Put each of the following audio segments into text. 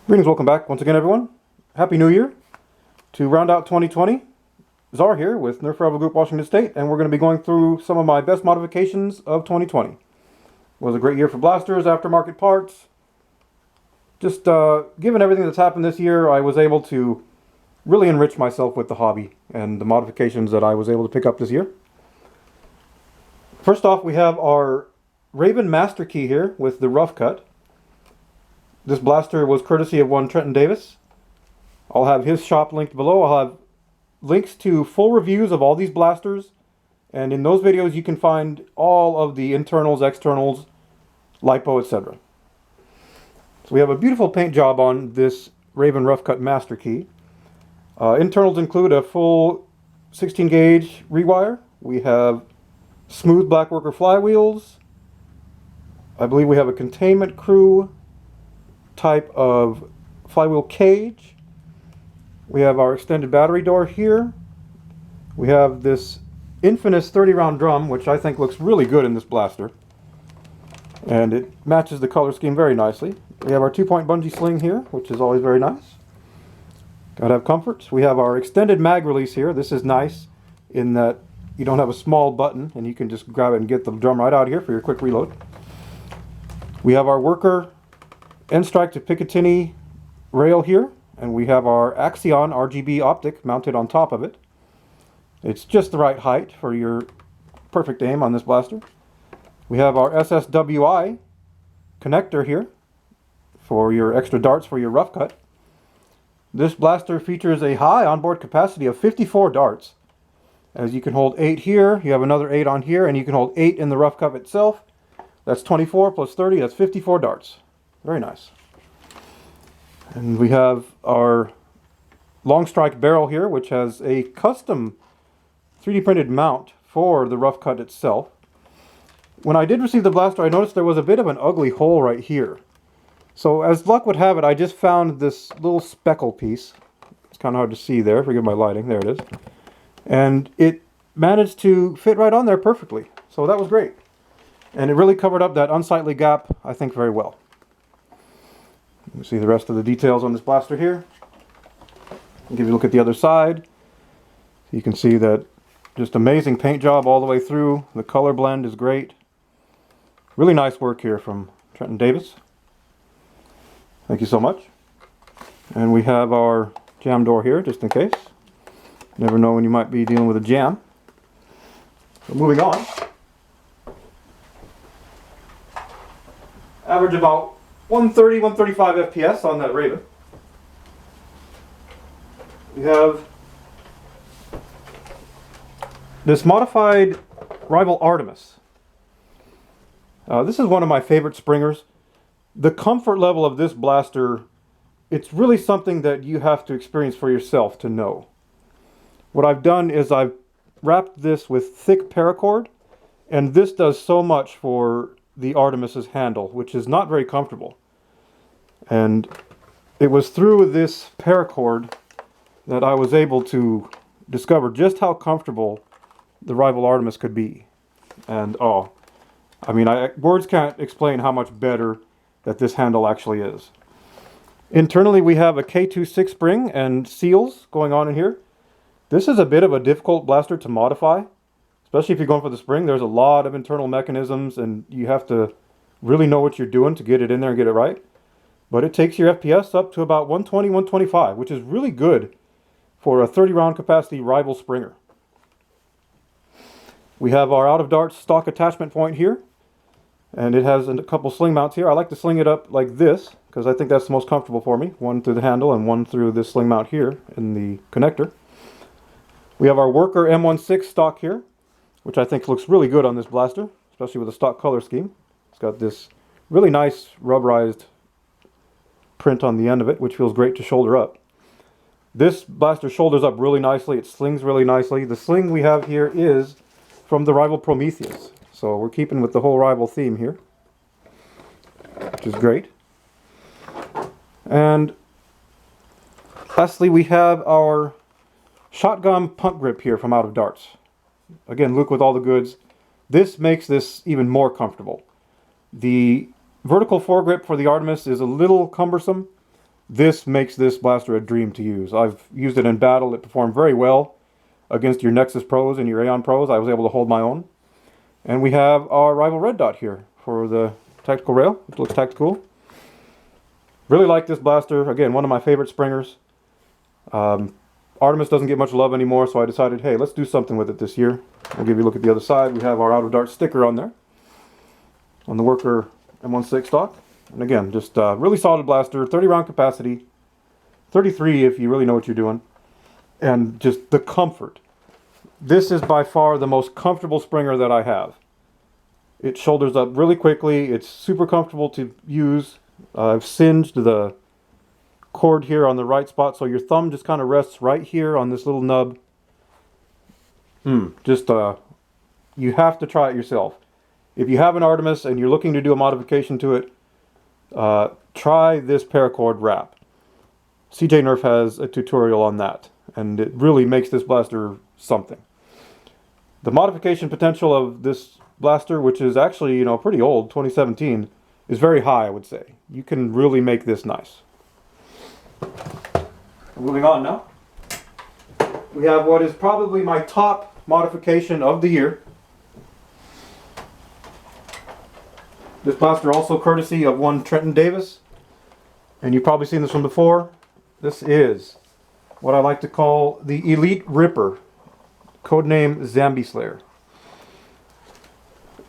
Greetings, welcome back once again, everyone. Happy New Year. To round out 2020, Czar here with Nerf Rival Group Washington State, and we're going to be going through some of my best modifications of 2020. It was a great year for blasters, aftermarket parts. Just given everything that's happened this year, I was able to really enrich myself with the hobby and the modifications that I was able to pick up this year. First off, we have our Rayven Masterkey here with the rough cut. This blaster was courtesy of one Trenton Davis. I'll have his shop linked below. I'll have links to full reviews of all these blasters, and in those videos you can find all of the internals, externals, lipo, etc. So we have a beautiful paint job on this Rayven Rough Cut Masterkey. Internals include a full 16 gauge rewire. We have smooth blackworker flywheels. I believe we have a containment crew type of flywheel cage. We have our extended battery door here. We have this infamous 30 round drum, which I think looks really good in this blaster, and it matches the color scheme very nicely. We have our 2-point bungee sling here, which is always very nice. Gotta have comforts. We have our extended mag release here. This is nice in that you don't have a small button and you can just grab it and get the drum right out here for your quick reload. We have our worker N-Strike to Picatinny rail here, and we have our Axion RGB optic mounted on top of it. It's just the right height for your perfect aim on this blaster. We have our SSWI connector here for your extra darts for your rough cut. This blaster features a high onboard capacity of 54 darts. As you can hold 8 here, you have another 8 on here, and you can hold 8 in the rough cut itself. That's 24 plus 30, that's 54 darts. Very nice. And we have our long strike barrel here, which has a custom 3D printed mount for the rough cut itself. When I did receive the blaster, I noticed there was a bit of an ugly hole right here. So as luck would have it, I just found this little speckle piece. It's kind of hard to see there, forgive my lighting, there it is. And it managed to fit right on there perfectly. So that was great. And it really covered up that unsightly gap, I think, very well. You can see the rest of the details on this blaster here. I'll give you a look at the other side. You can see that just amazing paint job all the way through. The color blend is great. Really nice work here from Trenton Davis. Thank you so much. And we have our jam door here, just in case. You never know when you might be dealing with a jam. So moving on. Average about 130, 135 FPS on that Rayven. We have this modified rival Artemis. This is one of my favorite springers. The comfort level of this blaster, it's really something that you have to experience for yourself to know. What I've done is I've wrapped this with thick paracord, and this does so much for the Artemis's handle, which is not very comfortable. And it was through this paracord that I was able to discover just how comfortable the rival Artemis could be. And oh, I mean, words can't explain how much better that this handle actually is. Internally, we have a K26 spring and seals going on in here. This is a bit of a difficult blaster to modify. Especially if you're going for the spring, there's a lot of internal mechanisms and you have to really know what you're doing to get it in there and get it right. But it takes your FPS up to about 120, 125, which is really good for a 30 round capacity rival springer. We have our out of darts stock attachment point here, and it has a couple sling mounts here. I like to sling it up like this because I think that's the most comfortable for me. One through the handle and one through this sling mount here in the connector. We have our worker M16 stock here, which I think looks really good on this blaster, especially with the stock color scheme. It's got this really nice rubberized print on the end of it, which feels great to shoulder up. This blaster shoulders up really nicely. It slings really nicely. The sling we have here is from the rival Prometheus. So we're keeping with the whole rival theme here, which is great. And lastly, we have our shotgun pump grip here from Out of Darts. Again, Luke with all the goods. This makes this even more comfortable. The vertical foregrip for the Artemis is a little cumbersome, This makes this blaster a dream to use. I've used it in battle. It performed very well against your Nexus Pros and your Aeon Pros. I was able to hold my own. And we have our rival red dot here for the tactical rail, which looks tactical. Really like this blaster. Again, one of my favorite springers. Artemis doesn't get much love anymore, so I decided, hey, let's do something with it this year. I'll give you a look at the other side. We have our Out of Dart sticker on there, on the Worker M16 stock. And again, just really solid blaster, 30 round capacity, 33 if you really know what you're doing. And just the comfort. This is by far the most comfortable springer that I have. It shoulders up really quickly. It's super comfortable to use. I've singed the cord here on the right spot, so your thumb just kind of rests right here on this little nub. You have to try it yourself. If you have an Artemis and you're looking to do a modification to it, try this paracord wrap. CJ Nerf has a tutorial on that, and it really makes this blaster something. The modification potential of this blaster, which is actually, pretty old, 2017, is very high, I would say. You can really make this nice. Moving on now. We have what is probably my top modification of the year. This blaster also courtesy of one Trenton Davis. And you've probably seen this one before. This is what I like to call the Elite Ripper, codename Zombie Slayer.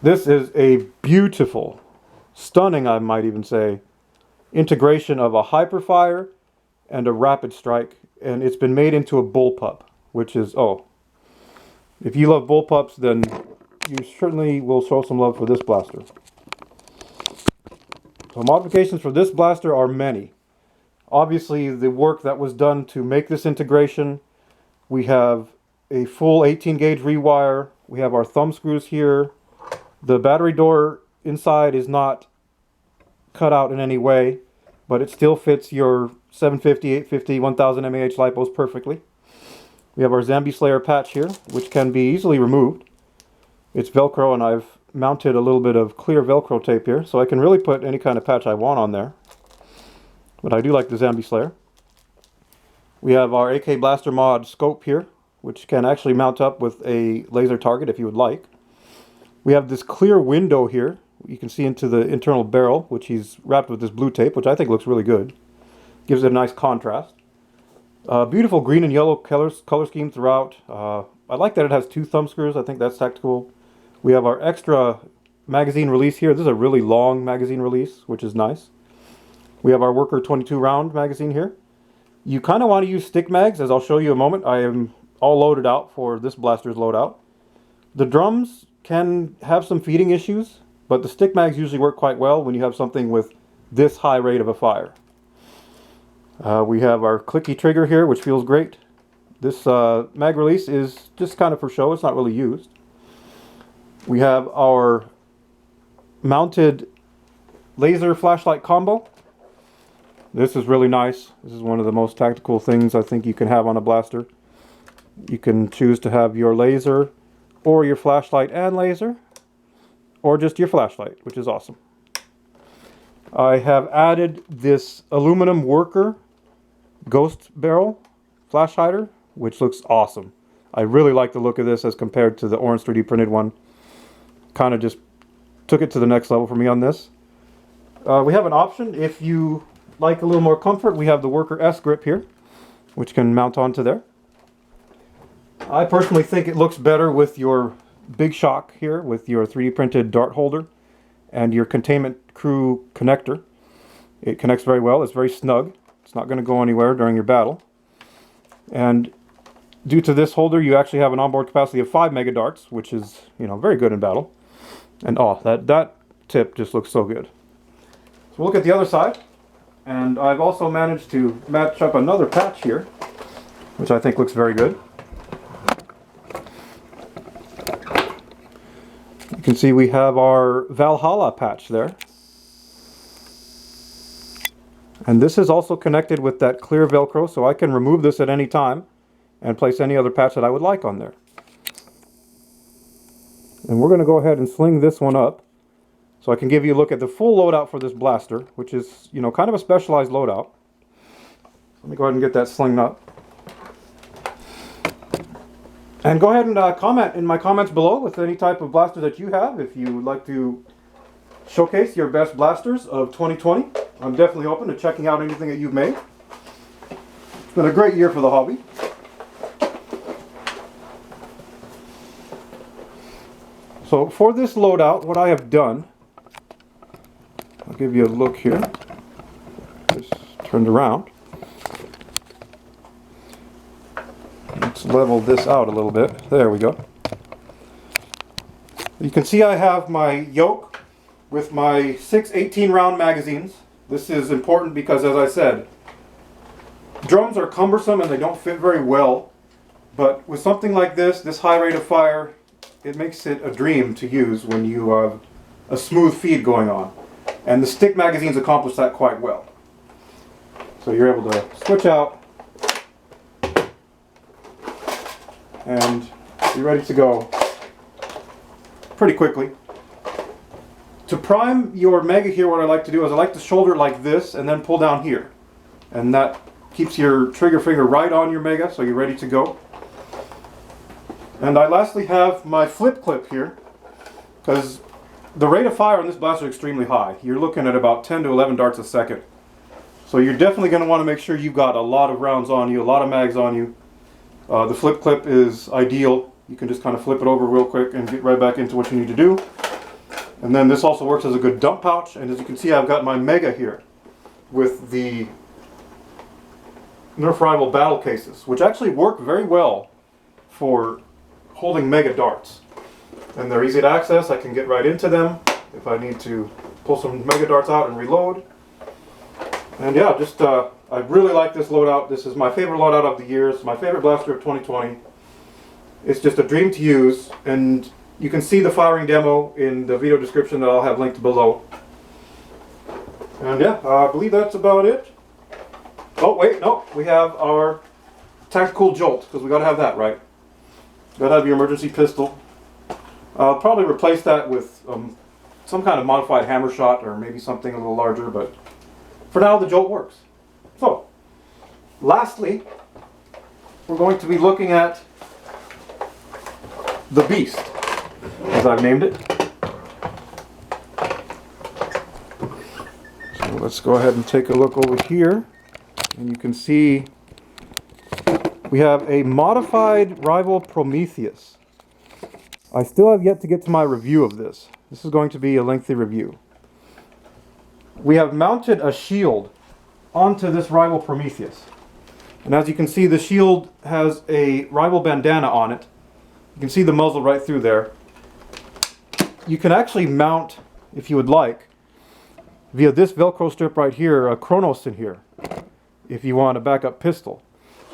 This is a beautiful, stunning, I might even say, integration of a hyperfire and a rapid strike, and it's been made into a bullpup, which is, if you love bullpups, then you certainly will show some love for this blaster. So modifications for this blaster are many. Obviously, the work that was done to make this integration, we have a full 18 gauge rewire, we have our thumb screws here, the battery door inside is not cut out in any way, but it still fits your 750, 850, 1000 mAh lipos perfectly. We have our Zombie Slayer patch here, which can be easily removed. It's Velcro, and I've mounted a little bit of clear Velcro tape here, so I can really put any kind of patch I want on there. But I do like the Zombie Slayer. We have our AK Blaster Mod scope here, which can actually mount up with a laser target if you would like. We have this clear window here. You can see into the internal barrel, which he's wrapped with this blue tape, which I think looks really good. Gives it a nice contrast. Beautiful green and yellow color scheme throughout. I like that it has 2 thumb screws. I think that's tactical. We have our extra magazine release here. This is a really long magazine release, which is nice. We have our Worker 22 round magazine here. You kind of want to use stick mags, as I'll show you in a moment. I am all loaded out for this blaster's loadout. The drums can have some feeding issues, but the stick mags usually work quite well when you have something with this high rate of a fire. We have our clicky trigger here, which feels great. This mag release is just kind of for show. It's not really used. We have our mounted laser flashlight combo. This is really nice. This is one of the most tactical things I think you can have on a blaster. You can choose to have your laser or your flashlight and laser, or just your flashlight, which is awesome. I have added this aluminum Worker ghost barrel flash hider, which looks awesome. I really like the look of this as compared to the orange 3D printed one. Kind of just took it to the next level for me on this. We have an option if you like a little more comfort. We have the Worker S grip here, which can mount onto there. I personally think it looks better with your big shock here, with your 3D printed dart holder and your containment crew connector. It connects very well. It's very snug. It's not going to go anywhere during your battle. And due to this holder, you actually have an onboard capacity of 5 mega darts, which is, very good in battle. And that tip just looks so good. So we'll look at the other side. And I've also managed to match up another patch here, which I think looks very good. You can see we have our Valhalla patch there. And this is also connected with that clear Velcro, so I can remove this at any time and place any other patch that I would like on there. And we're going to go ahead and sling this one up so I can give you a look at the full loadout for this blaster, which is, kind of a specialized loadout. Let me go ahead and get that sling nut. And go ahead and comment in my comments below with any type of blaster that you have. If you would like to showcase your best blasters of 2020, I'm definitely open to checking out anything that you've made. It's been a great year for the hobby. So for this loadout, what I have done, I'll give you a look here. Just turned around. Let's level this out a little bit. There we go. You can see I have my yoke with my 6 18-round magazines. This is important because, as I said, drums are cumbersome and they don't fit very well. But with something like this high rate of fire, it makes it a dream to use when you have a smooth feed going on. And the stick magazines accomplish that quite well. So you're able to switch out and you're ready to go pretty quickly. To prime your Mega here, what I like to do is I like to shoulder like this and then pull down here. And that keeps your trigger finger right on your Mega, so you're ready to go. And I lastly have my flip clip here, because the rate of fire on this blaster is extremely high. You're looking at about 10 to 11 darts a second. So you're definitely going to want to make sure you've got a lot of rounds on you, a lot of mags on you. The flip clip is ideal. You can just kind of flip it over real quick and get right back into what you need to do. And then this also works as a good dump pouch. And as you can see, I've got my Mega here with the Nerf Rival battle cases, which actually work very well for holding Mega darts. And they're easy to access. I can get right into them if I need to pull some Mega darts out and reload. And yeah, just I really like this loadout. This is my favorite loadout of the year. It's my favorite blaster of 2020. It's just a dream to use, and you can see the firing demo in the video description that I'll have linked below. And yeah, I believe that's about it. Oh wait, no, we have our tactical jolt, because we got to have that, right? Got to have your emergency pistol. I'll probably replace that with some kind of modified hammer shot, or maybe something a little larger, but for now the jolt works. So, lastly, we're going to be looking at the Beast, as I've named it. So let's go ahead and take a look over here, and you can see we have a modified Rival Prometheus. I still have yet to get to my review of this. This is going to be a lengthy review. We have mounted a shield onto this Rival Prometheus. And as you can see, the shield has a Rival bandana on it. You can see the muzzle right through there. You can actually mount, if you would like, via this Velcro strip right here, a Chronos in here, if you want a backup pistol.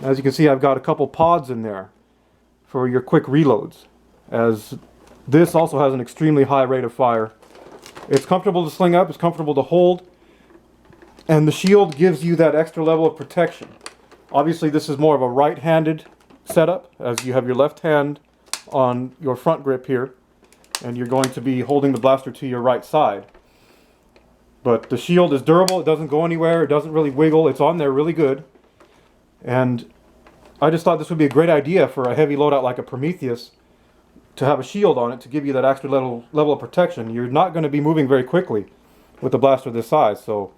As you can see, I've got a couple pods in there for your quick reloads, as this also has an extremely high rate of fire. It's comfortable to sling up, it's comfortable to hold, and the shield gives you that extra level of protection. Obviously this is more of a right-handed setup, as you have your left hand on your front grip here, and you're going to be holding the blaster to your right side. But the shield is durable, it doesn't go anywhere, it doesn't really wiggle, it's on there really good. And I just thought this would be a great idea for a heavy loadout like a Prometheus, to have a shield on it to give you that extra level of protection. You're not going to be moving very quickly with a blaster this size, so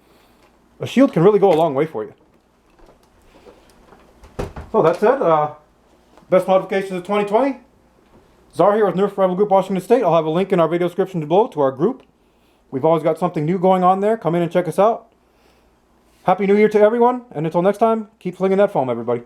a shield can really go a long way for you. So that's it. Best modifications of 2020. Czar here with Nerf Rival Group Washington State. I'll have a link in our video description below to our group. We've always got something new going on there. Come in and check us out. Happy New Year to everyone, and until next time, keep flinging that foam, everybody.